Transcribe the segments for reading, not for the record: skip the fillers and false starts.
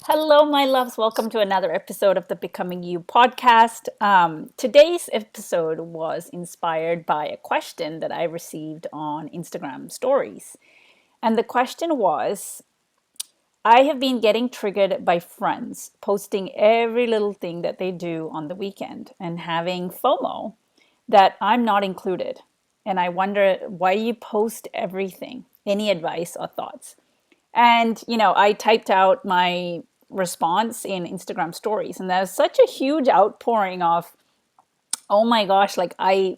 Hello, my loves. Welcome to another episode of the Becoming You podcast. Today's episode was inspired by a question that I received on Instagram stories. And the question was, I have been getting triggered by friends posting every little thing that they do on the weekend and having FOMO that I'm not included. And I wonder why you post everything. Any advice or thoughts? And, I typed out my response in Instagram stories, and there's such a huge outpouring of, oh my gosh, like I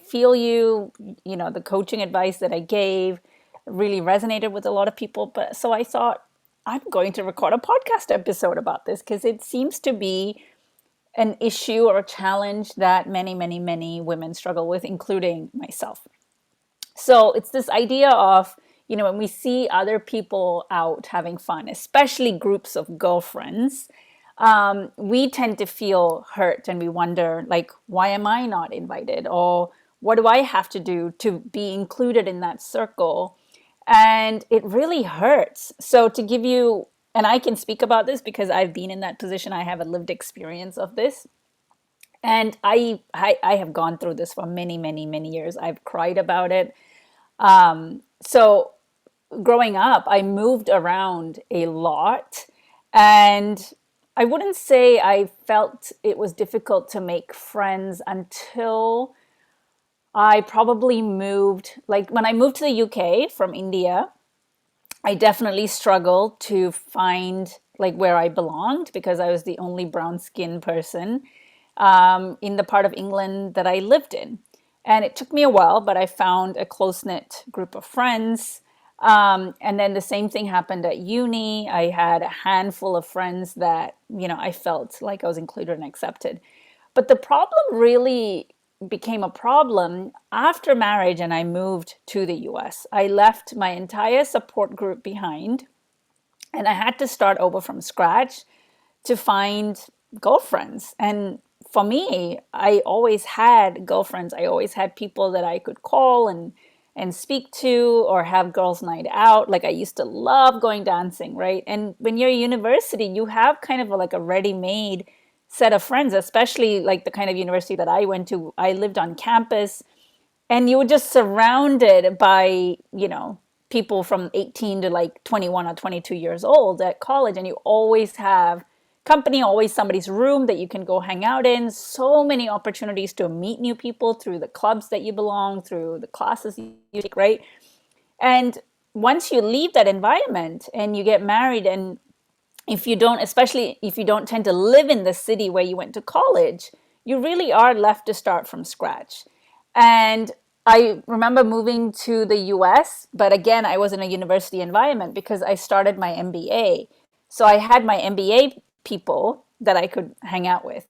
feel you, the coaching advice that I gave really resonated with a lot of people. But so I thought I'm going to record a podcast episode about this because it seems to be an issue or a challenge that many, many, many women struggle with, including myself. So it's this idea of, when we see other people out having fun, especially groups of girlfriends, we tend to feel hurt and we wonder, like, why am I not invited? Or what do I have to do to be included in that circle? And it really hurts. So to give you, and I can speak about this because I've been in that position, I have a lived experience of this. And I have gone through this for many, many, many years. I've cried about it. So growing up, I moved around a lot, and I wouldn't say I felt it was difficult to make friends until I probably moved, like when I moved to the UK from India. I definitely struggled to find like where I belonged because I was the only brown skinned person in the part of England that I lived in. And it took me a while, but I found a close knit group of friends. And then the same thing happened at uni. I had a handful of friends that, I felt like I was included and accepted. But the problem really became a problem after marriage and I moved to the US. I left my entire support group behind and I had to start over from scratch to find girlfriends. And for me, I always had girlfriends. I always had people that I could call and speak to or have girls' night out. Like I used to love going dancing, right? And when you're at university, you have kind of like a ready-made set of friends, especially like the kind of university that I went to. I lived on campus and you were just surrounded by, people from 18 to like 21 or 22 years old at college, and you always have company, always somebody's room that you can go hang out in. So many opportunities to meet new people through the clubs that you belong, through the classes you take, right? And once you leave that environment and you get married, and if you don't, especially if you don't tend to live in the city where you went to college, you really are left to start from scratch. And I remember moving to the US, but again, I was in a university environment because I started my MBA. So I had my MBA people that I could hang out with.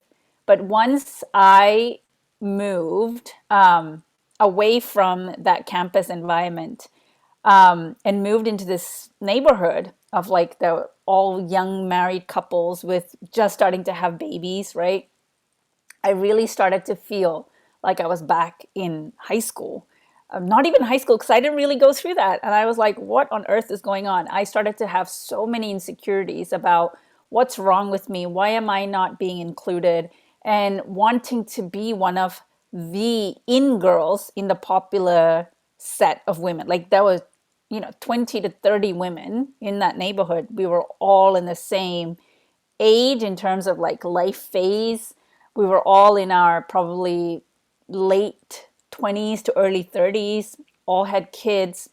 But once I moved away from that campus environment and moved into this neighborhood of like the all young married couples with just starting to have babies, right? I really started to feel like I was back in high school. Not even high school, because I didn't really go through that. And I was like, what on earth is going on? I started to have so many insecurities about what's wrong with me? Why am I not being included? And wanting to be one of the in girls in the popular set of women. Like there was, 20 to 30 women in that neighborhood. We were all in the same age in terms of like life phase. We were all in our probably late 20s to early 30s, all had kids.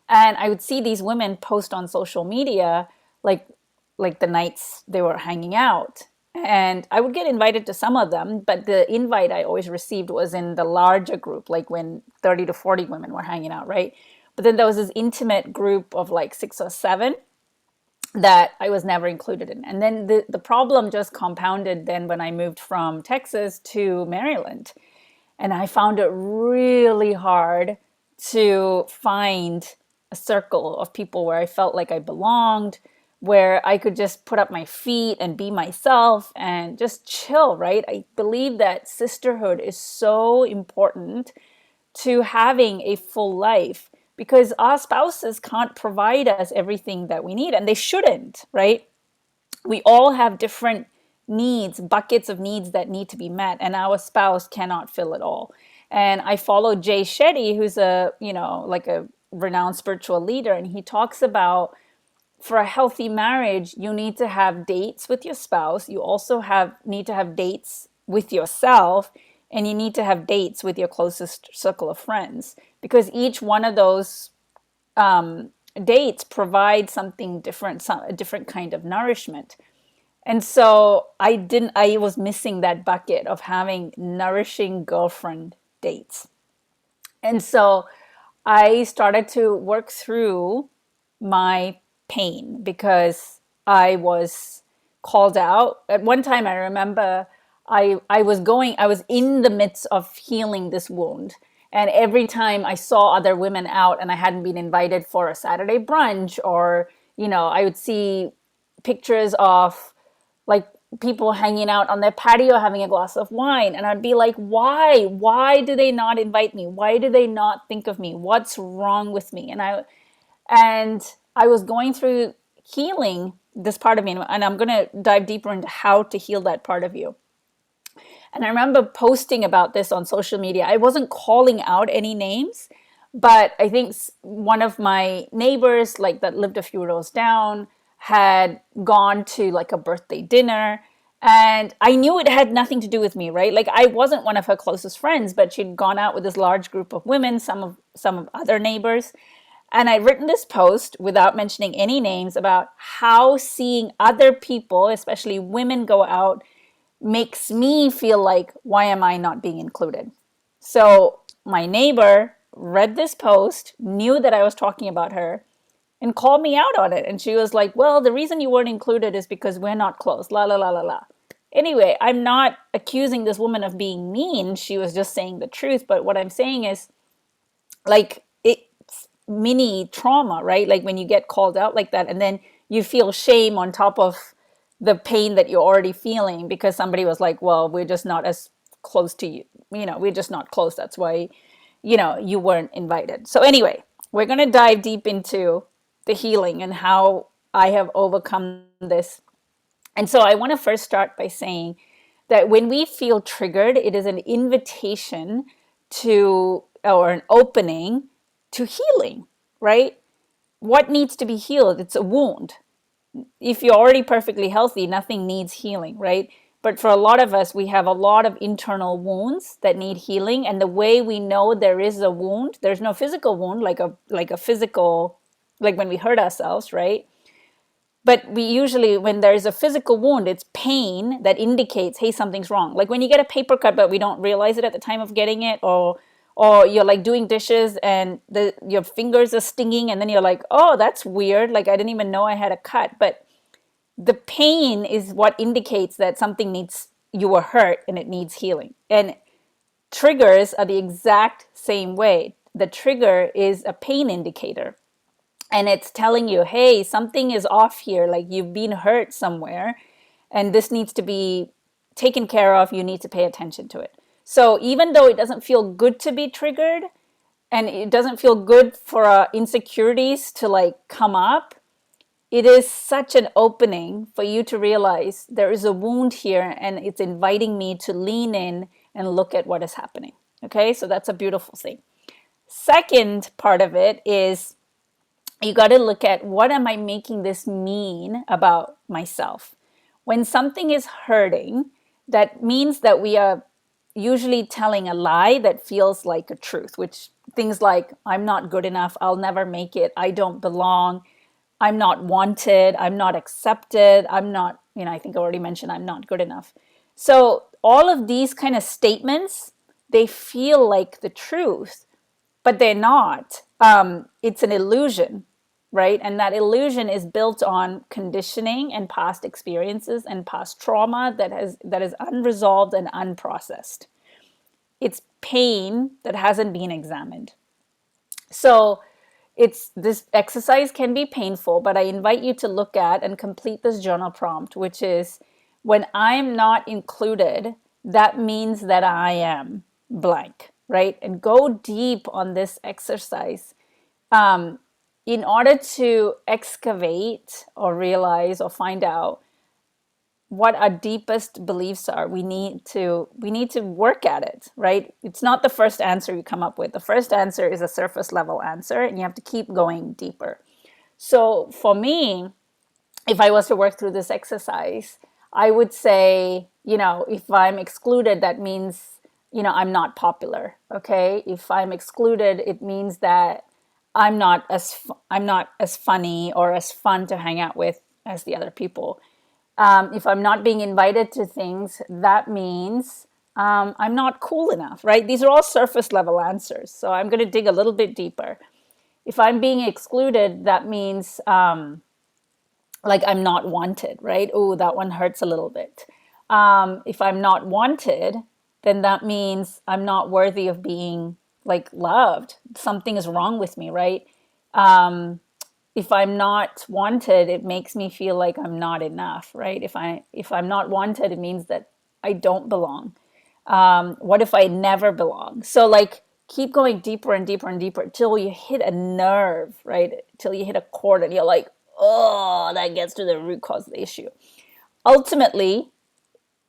And I would see these women post on social media like the nights they were hanging out. And I would get invited to some of them, but the invite I always received was in the larger group, like when 30 to 40 women were hanging out, right? But then there was this intimate group of like 6 or 7 that I was never included in. And then the problem just compounded then when I moved from Texas to Maryland. And I found it really hard to find a circle of people where I felt like I belonged, where I could just put up my feet and be myself and just chill, right? I believe that sisterhood is so important to having a full life because our spouses can't provide us everything that we need and they shouldn't, right? We all have different needs, buckets of needs that need to be met, and our spouse cannot fill it all. And I follow Jay Shetty, who's a, like a renowned spiritual leader, and he talks about, for a healthy marriage, you need to have dates with your spouse. You also need to have dates with yourself, and you need to have dates with your closest circle of friends, because each one of those dates provide something different, a different kind of nourishment. And so I was missing that bucket of having nourishing girlfriend dates. And so I started to work through my pain because I was called out. At one time, I remember I was in the midst of healing this wound. And every time I saw other women out and I hadn't been invited for a Saturday brunch, or, I would see pictures of like people hanging out on their patio having a glass of wine, and I'd be like, why do they not invite me? Why do they not think of me? What's wrong with me? And I was going through healing this part of me, and I'm going to dive deeper into how to heal that part of you. And I remember posting about this on social media. I wasn't calling out any names, but I think one of my neighbors, like that lived a few rows down, had gone to like a birthday dinner. And I knew it had nothing to do with me, right? Like I wasn't one of her closest friends, but she'd gone out with this large group of women, some of other neighbors. And I'd written this post without mentioning any names about how seeing other people, especially women, go out makes me feel like, why am I not being included? So my neighbor read this post, knew that I was talking about her, and called me out on it. And she was like, well, the reason you weren't included is because we're not close, la, la, la, la, la. Anyway, I'm not accusing this woman of being mean. She was just saying the truth. But what I'm saying is, like, it's mini trauma, right? Like when you get called out like that, and then you feel shame on top of the pain that you're already feeling because somebody was like, well, we're just not as close to you. We're just not close. That's why, you weren't invited. So anyway, we're going to dive deep into the healing and how I have overcome this. And so I want to first start by saying that when we feel triggered, it is an invitation to, or an opening to healing, right? What needs to be healed? It's a wound. If you're already perfectly healthy, nothing needs healing, right? But for a lot of us, we have a lot of internal wounds that need healing. And the way we know there is a wound, there's no physical wound, like a physical, like when we hurt ourselves, right? But we usually, when there's a physical wound, it's pain that indicates, hey, something's wrong. Like when you get a paper cut, but we don't realize it at the time of getting it, or you're like doing dishes and your fingers are stinging, and then you're like, oh, that's weird. Like I didn't even know I had a cut. But the pain is what indicates that you were hurt and it needs healing. And triggers are the exact same way. The trigger is a pain indicator. And it's telling you, hey, something is off here. Like you've been hurt somewhere and this needs to be taken care of. You need to pay attention to it. So even though it doesn't feel good to be triggered, and it doesn't feel good for our insecurities to like come up, it is such an opening for you to realize there is a wound here and it's inviting me to lean in and look at what is happening. Okay, so that's a beautiful thing. Second part of it is you got to look at, what am I making this mean about myself? When something is hurting, that means that we are usually telling a lie that feels like a truth, which things like, I'm not good enough, I'll never make it, I don't belong, I'm not wanted, I'm not accepted, I'm not, I think I already mentioned I'm not good enough. So all of these kind of statements, they feel like the truth, but they're not. It's an illusion, right? And that illusion is built on conditioning and past experiences and past trauma that is unresolved and unprocessed. It's pain that hasn't been examined. So this exercise can be painful, but I invite you to look at and complete this journal prompt, which is, when I'm not included, that means that I am blank, right? And go deep on this exercise in order to excavate or realize or find out what our deepest beliefs are, we need to work at it, right? It's not the first answer you come up with. The first answer is a surface level answer, and you have to keep going deeper. So for me, if I was to work through this exercise, I would say, if I'm excluded, that means, I'm not popular. Okay. If I'm excluded, it means that I'm not as funny or as fun to hang out with as the other people. If I'm not being invited to things, that means I'm not cool enough, right? These are all surface level answers. So I'm going to dig a little bit deeper. If I'm being excluded, that means like I'm not wanted, right? Oh, that one hurts a little bit. If I'm not wanted, then that means I'm not worthy of being like loved. Something is wrong with me, right? If I'm not wanted, it makes me feel like I'm not enough, right? If I'm not wanted, it means that I don't belong. What if I never belong? So like keep going deeper and deeper and deeper till you hit a nerve, right? Till you hit a chord and you're like, oh, that gets to the root cause of the issue. Ultimately,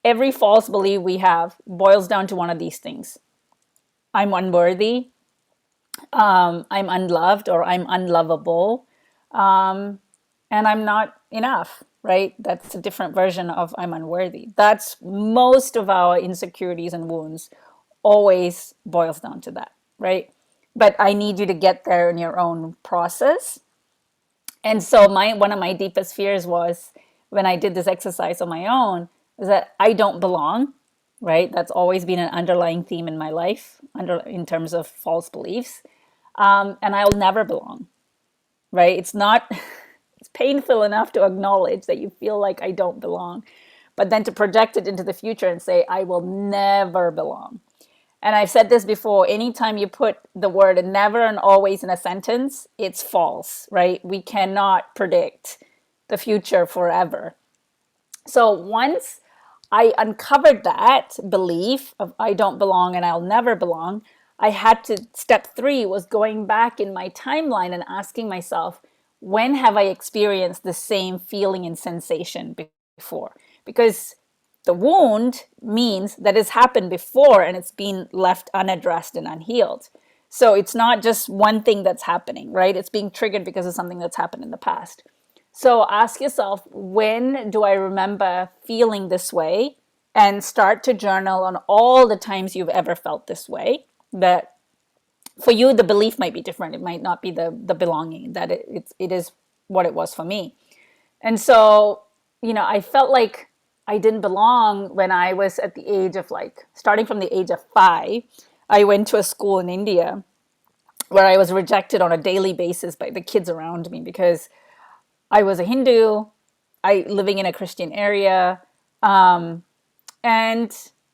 every false belief we have boils down to one of these things. I'm unworthy, I'm unloved, or I'm unlovable, and I'm not enough, right? That's a different version of I'm unworthy. That's most of our insecurities and wounds always boils down to that, right? But I need you to get there in your own process. And so one of my deepest fears was when I did this exercise on my own is that I don't belong, right? That's always been an underlying theme in my life in terms of false beliefs. And I'll never belong, right? It's not, it's painful enough to acknowledge that you feel like I don't belong, but then to project it into the future and say, I will never belong. And I've said this before, anytime you put the word never and always in a sentence, it's false, right? We cannot predict the future forever. So once I uncovered that belief of I don't belong and I'll never belong, I had to, step 3 was going back in my timeline and asking myself, when have I experienced the same feeling and sensation before? Because the wound means that it's happened before and it's been left unaddressed and unhealed. So it's not just one thing that's happening, right? It's being triggered because of something that's happened in the past. So ask yourself, when do I remember feeling this way? And start to journal on all the times you've ever felt this way. That for you, the belief might be different. It might not be the belonging, that it is what it was for me. And so, I felt like I didn't belong when I was at the age of starting from the age of 5. I went to a school in India where I was rejected on a daily basis by the kids around me because I was a Hindu, I living in a Christian area, and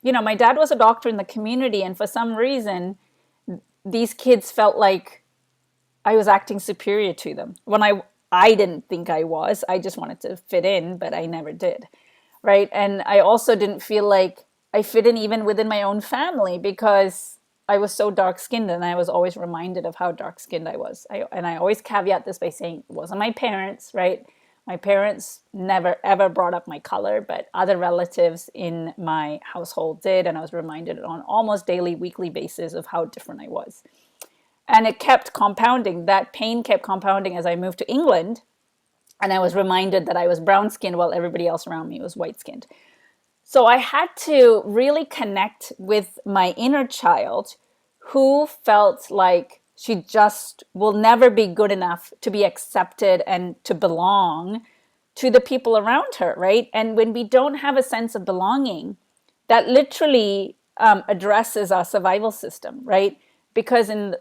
my dad was a doctor in the community, and for some reason, these kids felt like I was acting superior to them when I didn't think I was. I just wanted to fit in, but I never did, right? And I also didn't feel like I fit in even within my own family because I was so dark skinned, and I was always reminded of how dark skinned I was. And I always caveat this by saying it wasn't my parents, right? My parents never ever brought up my color, but other relatives in my household did. And I was reminded on almost daily, weekly basis of how different I was. And it kept compounding. That pain kept compounding as I moved to England. And I was reminded that I was brown skinned while everybody else around me was white skinned. So I had to really connect with my inner child who felt like she just will never be good enough to be accepted and to belong to the people around her, right? And when we don't have a sense of belonging, that literally addresses our survival system, right? Because in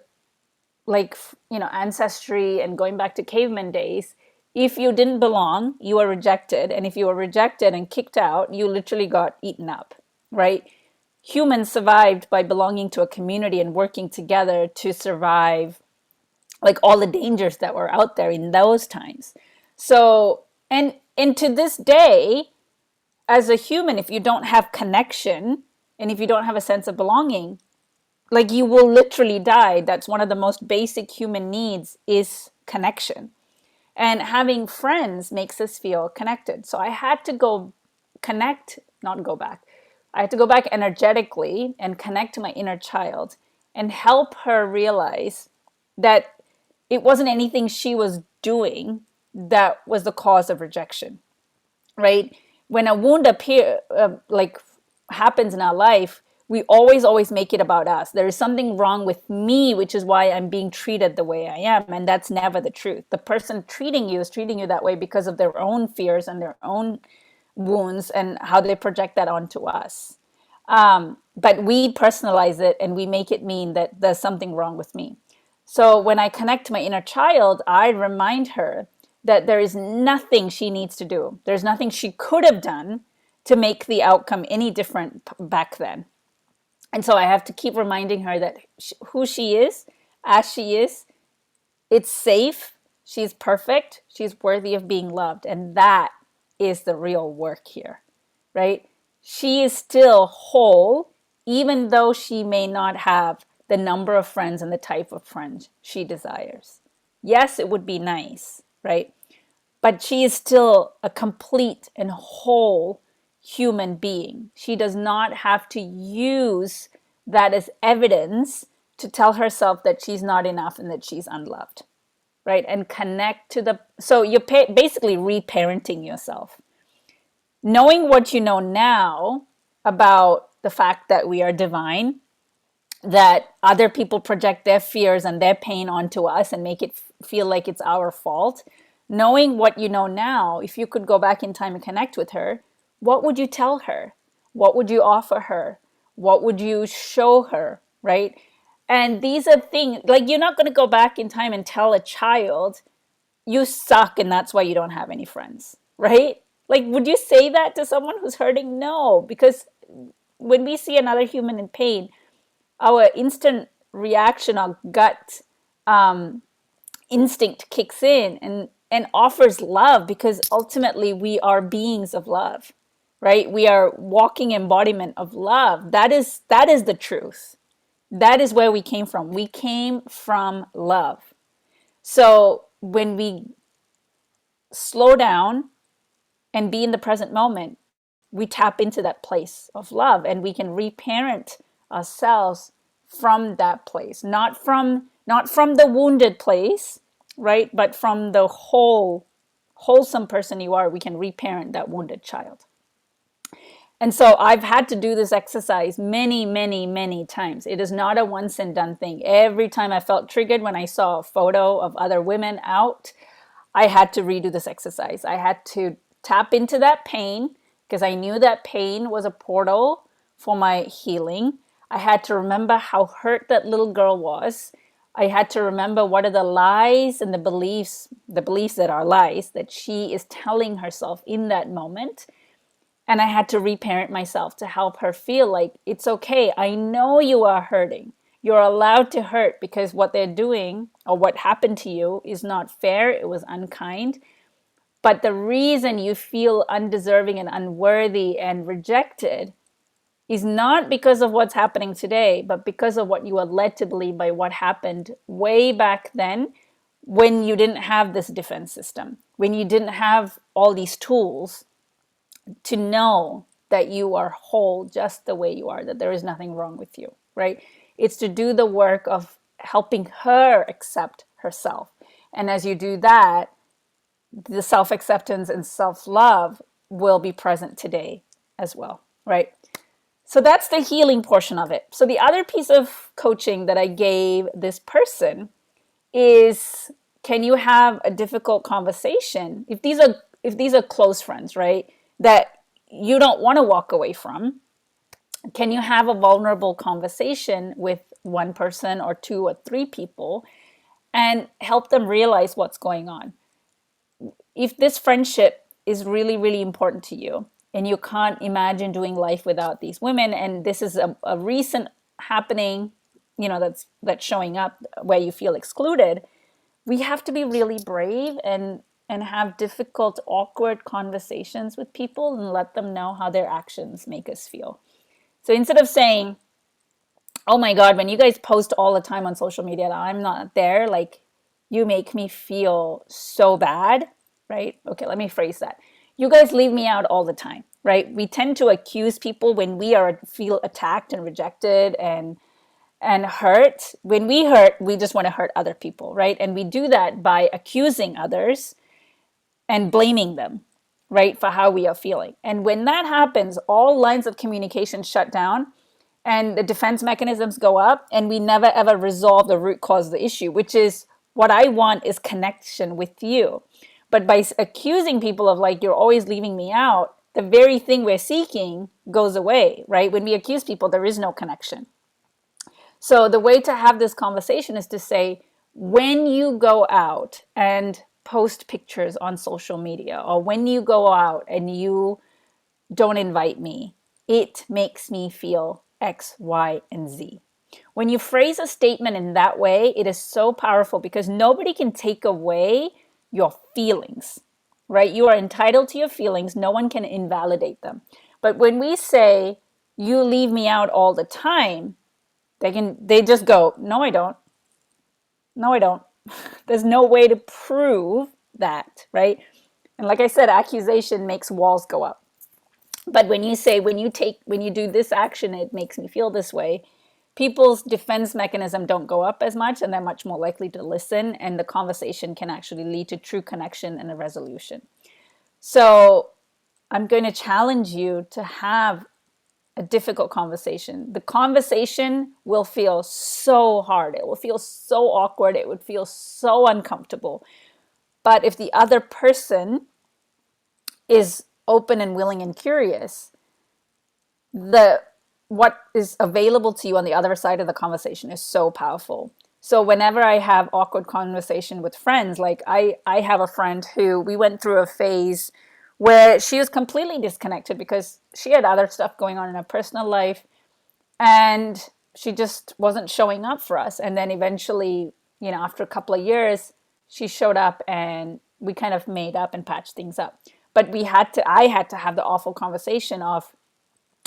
ancestry and going back to caveman days, if you didn't belong, you were rejected. And if you were rejected and kicked out, you literally got eaten up, right? Humans survived by belonging to a community and working together to survive like all the dangers that were out there in those times. So, and to this day, as a human, if you don't have connection and if you don't have a sense of belonging, like you will literally die. That's one of the most basic human needs is connection. And having friends makes us feel connected. So I had to go I had to go back energetically and connect to my inner child and help her realize that it wasn't anything she was doing that was the cause of rejection, right? When a wound happens in our life, we always make it about us. There is something wrong with me, which is why I'm being treated the way I am, and that's never the truth. The person treating you is treating you that way because of their own fears and their own wounds and how they project that onto us. But we personalize it and we make it mean that there's something wrong with me. So when I connect to my inner child, I remind her that there is nothing she needs to do. There's nothing she could have done to make the outcome any different back then. And so I have to keep reminding her that who she is, as she is, it's safe. She's perfect. She's worthy of being loved. And that is the real work here, right? She is still whole, even though she may not have the number of friends and the type of friends she desires. Yes, it would be nice, right? But she is still a complete and whole human being. She does not have to use that as evidence to tell herself that she's not enough and that she's unloved, right? And connect to so you're basically reparenting yourself. Knowing what you know now about the fact that we are divine, that other people project their fears and their pain onto us and make it feel like it's our fault. Knowing what you know now, if you could go back in time and connect with her, what would you tell her? What would you offer her? What would you show her, right? And these are things, like you're not going to go back in time and tell a child, you suck and that's why you don't have any friends, right? Like, would you say that to someone who's hurting? No, because when we see another human in pain, our instant reaction, our gut instinct kicks in and offers love, because ultimately we are beings of love, right? We are walking embodiment of love. That is the truth. That is where we came from. We came from love. So when we slow down and be in the present moment, we tap into that place of love and we can reparent ourselves from that place, not from the wounded place, right? But from the wholesome person you are, we can reparent that wounded child. And so I've had to do this exercise many, many, many times. It is not a once and done thing. Every time I felt triggered when I saw a photo of other women out, I had to redo this exercise. I had to tap into that pain because I knew that pain was a portal for my healing. I had to remember how hurt that little girl was. I had to remember what are the lies and the beliefs that are lies that she is telling herself in that moment. And I had to reparent myself to help her feel like it's okay. I know you are hurting. You're allowed to hurt because what they're doing or what happened to you is not fair. It was unkind. But the reason you feel undeserving and unworthy and rejected is not because of what's happening today, but because of what you are led to believe by what happened way back then when you didn't have this defense system, when you didn't have all these tools to know that you are whole just the way you are, that there is nothing wrong with you, right? It's to do the work of helping her accept herself. And as you do that, the self-acceptance and self-love will be present today as well, right? So that's the healing portion of it. So the other piece of coaching that I gave this person is, can you have a difficult conversation? If these are close friends, right, that you don't want to walk away from, can you have a vulnerable conversation with one person or two or three people and help them realize what's going on? If this friendship is really, really important to you and you can't imagine doing life without these women, and this is a recent happening, that's showing up where you feel excluded, we have to be really brave and have difficult, awkward conversations with people and let them know how their actions make us feel. So instead of saying, oh my God, when you guys post all the time on social media that I'm not there, like, you make me feel so bad, right? Okay, let me phrase that. You guys leave me out all the time. right? We tend to accuse people when we are feel attacked and rejected and hurt. When we hurt, we just want to hurt other people, right? And we do that by accusing others and blaming them, right, for how we are feeling. And when that happens, all lines of communication shut down and the defense mechanisms go up, and we never ever resolve the root cause of the issue, which is what I want is connection with you. But by accusing people of like, you're always leaving me out, the very thing we're seeking goes away, right? When we accuse people, there is no connection. So the way to have this conversation is to say, when you go out and post pictures on social media, or when you go out and you don't invite me, it makes me feel X, Y, and Z. When you phrase a statement in that way, it is so powerful because nobody can take away your feelings, right? You are entitled to your feelings. No one can invalidate them. But when we say, you leave me out all the time, they just go, no, I don't. No, I don't. There's no way to prove that, right? And like I said, accusation makes walls go up. But when you say, when you do this action, it makes me feel this way, people's defense mechanism don't go up as much and they're much more likely to listen, and the conversation can actually lead to true connection and a resolution. So I'm going to challenge you to have a difficult conversation. The conversation will feel so hard. It will feel so awkward. It would feel so uncomfortable. But if the other person is open and willing and curious, the what is available to you on the other side of the conversation is so powerful. So whenever I have awkward conversation with friends, like I have a friend who we went through a phase where she was completely disconnected because she had other stuff going on in her personal life, and she just wasn't showing up for us. And then eventually, after a couple of years, she showed up and we kind of made up and patched things up. But I had to have the awful conversation of,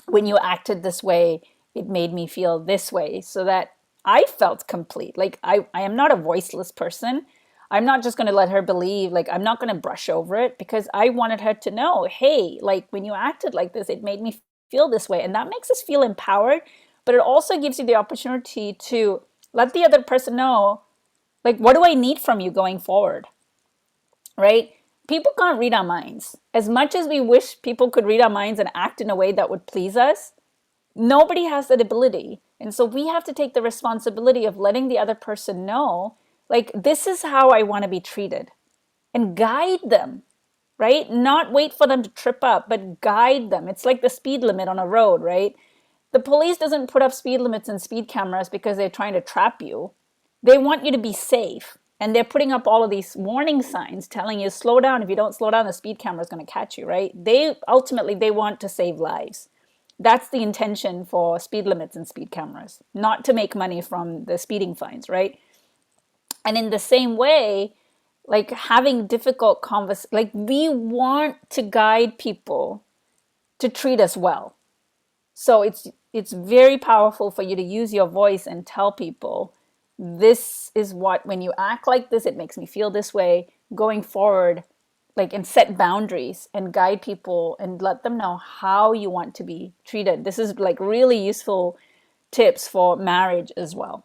when you acted this way, it made me feel this way, so that I felt complete. Like I am not a voiceless person. I'm not just going to let her believe, like I'm not going to brush over it, because I wanted her to know, hey, like when you acted like this, it made me feel this way. And that makes us feel empowered, but it also gives you the opportunity to let the other person know, like, what do I need from you going forward? Right? People can't read our minds. As much as we wish people could read our minds and act in a way that would please us, nobody has that ability. And so we have to take the responsibility of letting the other person know, like, this is how I want to be treated, and guide them, right? Not wait for them to trip up, but guide them. It's like the speed limit on a road, right? The police doesn't put up speed limits and speed cameras because they're trying to trap you. They want you to be safe. And they're putting up all of these warning signs telling you, slow down. If you don't slow down, the speed camera is going to catch you, right? They want to save lives. That's the intention for speed limits and speed cameras, not to make money from the speeding fines, right? And in the same way, like having difficult like we want to guide people to treat us well. So it's very powerful for you to use your voice and tell people, this is what, when you act like this, it makes me feel this way going forward, like, and set boundaries and guide people and let them know how you want to be treated. This is like really useful tips for marriage as well.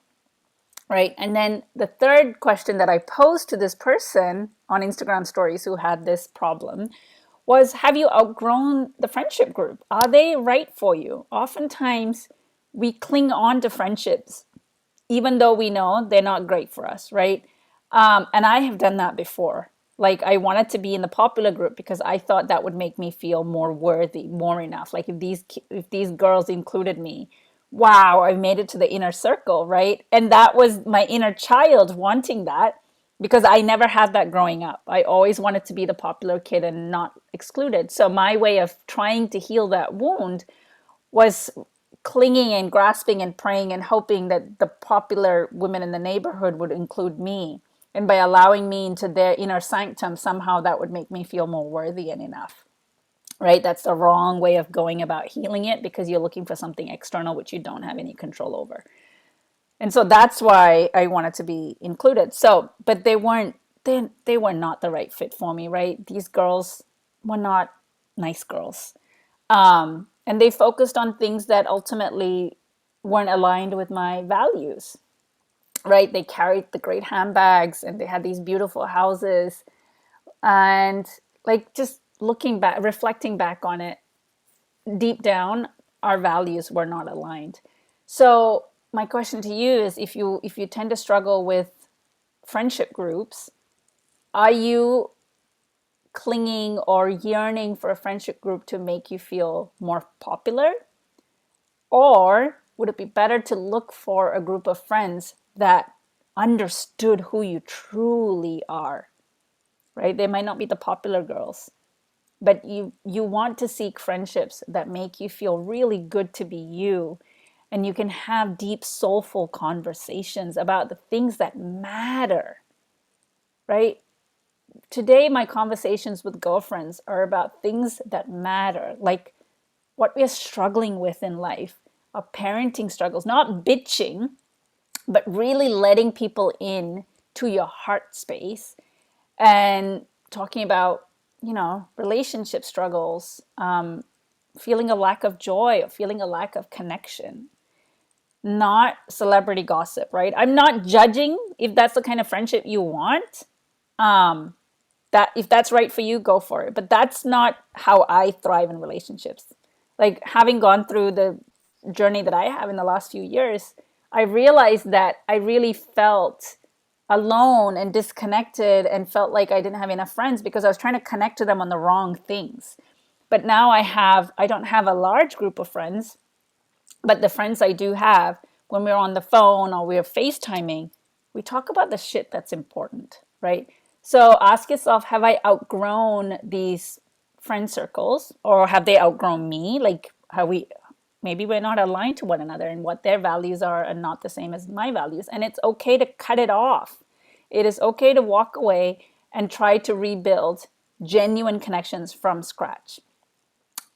Right. And then the third question that I posed to this person on Instagram stories who had this problem was, have you outgrown the friendship group? Are they right for you? Oftentimes we cling on to friendships even though we know they're not great for us, right? And I have done that before. Like, I wanted to be in the popular group because I thought that would make me feel more worthy, more enough. Like, if these girls included me, wow, I made it to the inner circle, right? And that was my inner child wanting that, because I never had that growing up. I always wanted to be the popular kid and not excluded. So my way of trying to heal that wound was clinging and grasping and praying and hoping that the popular women in the neighborhood would include me. And by allowing me into their inner sanctum, somehow that would make me feel more worthy and enough, right? That's the wrong way of going about healing it, because you're looking for something external which you don't have any control over. And so that's why I wanted to be included. So, but they were not the right fit for me, right? These girls were not nice girls. And they focused on things that ultimately weren't aligned with my values, right? They carried the great handbags and they had these beautiful houses. And like just looking back, reflecting back on it, deep down, our values were not aligned. So my question to you is, if you tend to struggle with friendship groups, are you clinging or yearning for a friendship group to make you feel more popular? Or would it be better to look for a group of friends that understood who you truly are, right? They might not be the popular girls, but you want to seek friendships that make you feel really good to be you, and you can have deep soulful conversations about the things that matter, right? Today my conversations with girlfriends are about things that matter, like what we're struggling with in life, our parenting struggles, not bitching, but really letting people in to your heart space and talking about, relationship struggles, feeling a lack of joy, feeling a lack of connection, not celebrity gossip, right? I'm not judging if that's the kind of friendship you want. That if that's right for you, go for it. But that's not how I thrive in relationships. Like having gone through the journey that I have in the last few years, I realized that I really felt alone and disconnected and felt like I didn't have enough friends because I was trying to connect to them on the wrong things. But now I don't have a large group of friends, but the friends I do have, when we're on the phone or we're FaceTiming, we talk about the shit that's important, right? So ask yourself, have I outgrown these friend circles, or have they outgrown me? Like, maybe we're not aligned to one another, and what their values are not the same as my values. And it's okay to cut it off. It is okay to walk away and try to rebuild genuine connections from scratch.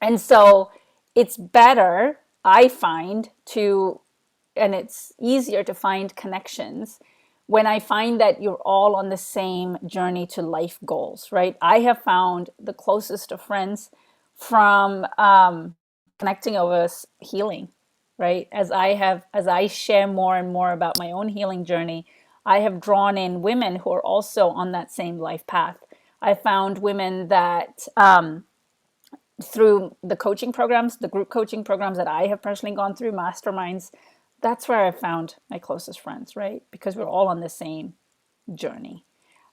And so it's better, I find, and it's easier to find connections when I find that you're all on the same journey to life goals, right? I have found the closest of friends from connecting over healing, right? As I share more and more about my own healing journey, I have drawn in women who are also on that same life path. I found women that through the coaching programs, the group coaching programs that I have personally gone through, masterminds, that's where I found my closest friends, right? Because we're all on the same journey.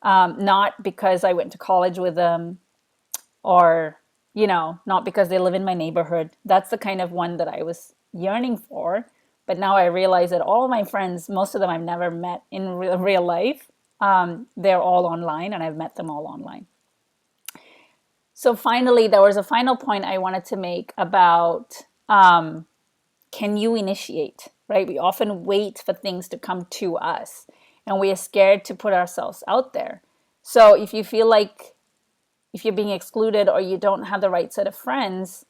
Not because I went to college with them or, not because they live in my neighborhood. That's the kind of one that I was yearning for. But now I realize that all my friends, most of them I've never met in real life, they're all online, and I've met them all online. So finally, there was a final point I wanted to make about can you initiate, right? We often wait for things to come to us, and we are scared to put ourselves out there. So if you feel like if you're being excluded or you don't have the right set of friends,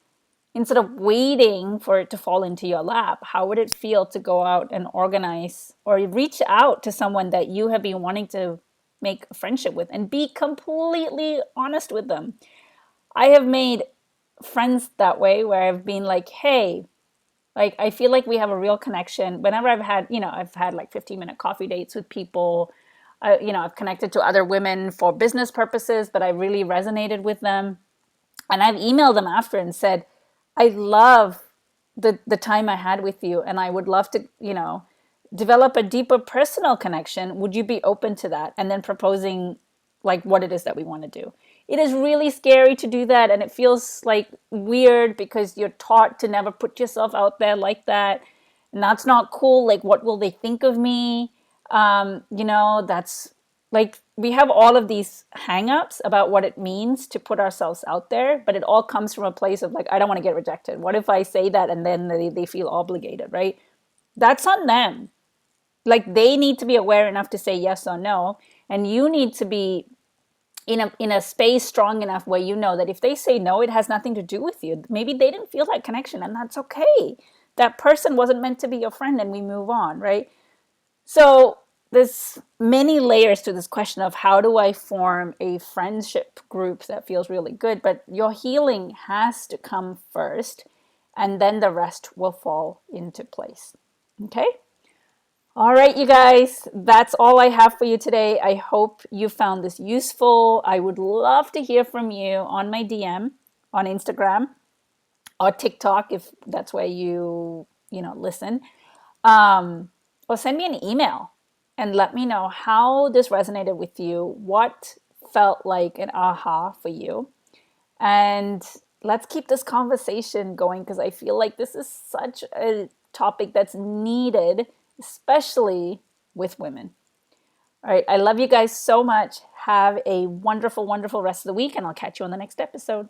instead of waiting for it to fall into your lap, how would it feel to go out and organize or reach out to someone that you have been wanting to make a friendship with and be completely honest with them? I have made friends that way where I've been like, hey, like I feel like we have a real connection. Whenever I've had like 15-minute coffee dates with people. I've connected to other women for business purposes, but I really resonated with them. And I've emailed them after and said, I love the time I had with you, and I would love to, develop a deeper personal connection. Would you be open to that? And then proposing like what it is that we want to do. It is really scary to do that, and it feels like weird because you're taught to never put yourself out there like that. And that's not cool. Like, what will they think of me? That's like we have all of these hangups about what it means to put ourselves out there, but it all comes from a place of like, I don't want to get rejected. What if I say that and then they feel obligated, right? That's on them. Like they need to be aware enough to say yes or no, and you need to be in a space strong enough where you know that if they say no, it has nothing to do with you. Maybe they didn't feel that connection, and that's okay. That person wasn't meant to be your friend, and we move on, right? So there's many layers to this question of how do I form a friendship group that feels really good, but your healing has to come first, and then the rest will fall into place. Okay? All right, you guys, that's all I have for you today. I hope you found this useful. I would love to hear from you on my DM on Instagram or TikTok if that's where you listen. Or send me an email and let me know how this resonated with you, what felt like an aha for you. And let's keep this conversation going because I feel like this is such a topic that's needed, especially with women. All right. I love you guys so much. Have a wonderful, wonderful rest of the week, and I'll catch you on the next episode.